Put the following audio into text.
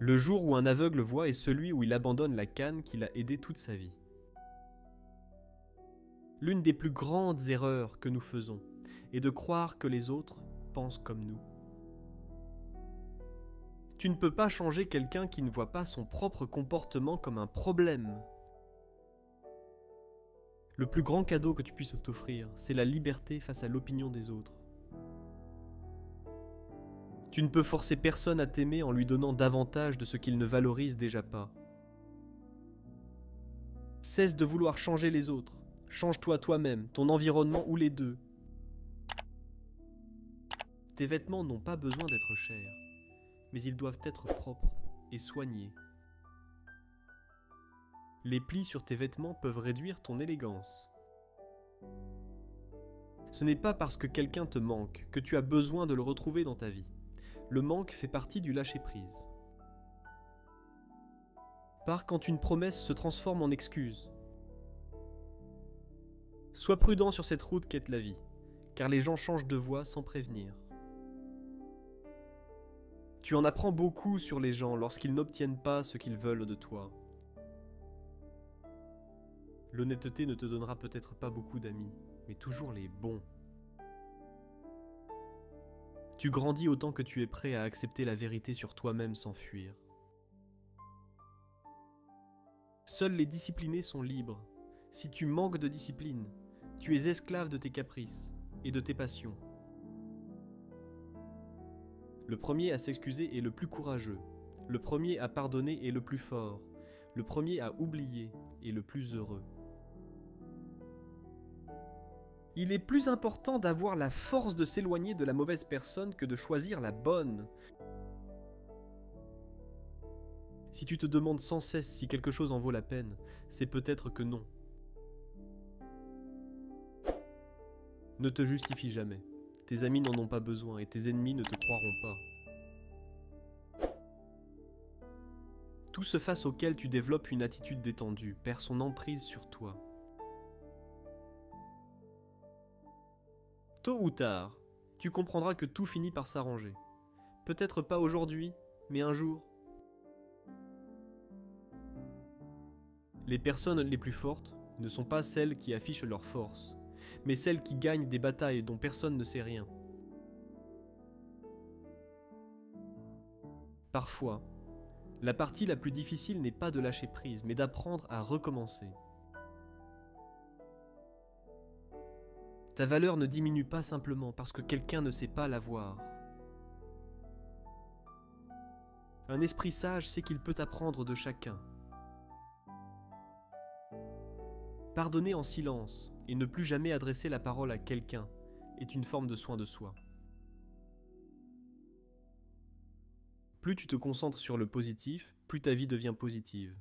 Le jour où un aveugle voit est celui où il abandonne la canne qu'il a aidé toute sa vie. L'une des plus grandes erreurs que nous faisons est de croire que les autres pensent comme nous. Tu ne peux pas changer quelqu'un qui ne voit pas son propre comportement comme un problème. Le plus grand cadeau que tu puisses t'offrir, c'est la liberté face à l'opinion des autres. Tu ne peux forcer personne à t'aimer en lui donnant davantage de ce qu'il ne valorise déjà pas. Cesse de vouloir changer les autres. Change-toi toi-même, ton environnement ou les deux. Tes vêtements n'ont pas besoin d'être chers, mais ils doivent être propres et soignés. Les plis sur tes vêtements peuvent réduire ton élégance. Ce n'est pas parce que quelqu'un te manque que tu as besoin de le retrouver dans ta vie. Le manque fait partie du lâcher-prise. Pars quand une promesse se transforme en excuse. Sois prudent sur cette route qu'est la vie, car les gens changent de voie sans prévenir. Tu en apprends beaucoup sur les gens lorsqu'ils n'obtiennent pas ce qu'ils veulent de toi. L'honnêteté ne te donnera peut-être pas beaucoup d'amis, mais toujours les bons. Tu grandis autant que tu es prêt à accepter la vérité sur toi-même sans fuir. Seuls les disciplinés sont libres. Si tu manques de discipline, tu es esclave de tes caprices et de tes passions. Le premier à s'excuser est le plus courageux. Le premier à pardonner est le plus fort. Le premier à oublier est le plus heureux. Il est plus important d'avoir la force de s'éloigner de la mauvaise personne que de choisir la bonne. Si tu te demandes sans cesse si quelque chose en vaut la peine, c'est peut-être que non. Ne te justifie jamais. Tes amis n'en ont pas besoin et tes ennemis ne te croiront pas. Tout ce face auquel tu développes une attitude détendue perd son emprise sur toi. Tôt ou tard, tu comprendras que tout finit par s'arranger. Peut-être pas aujourd'hui, mais un jour. Les personnes les plus fortes ne sont pas celles qui affichent leur force, mais celles qui gagnent des batailles dont personne ne sait rien. Parfois, la partie la plus difficile n'est pas de lâcher prise, mais d'apprendre à recommencer. Ta valeur ne diminue pas simplement parce que quelqu'un ne sait pas la voir. Un esprit sage sait qu'il peut apprendre de chacun. Pardonner en silence et ne plus jamais adresser la parole à quelqu'un est une forme de soin de soi. Plus tu te concentres sur le positif, plus ta vie devient positive.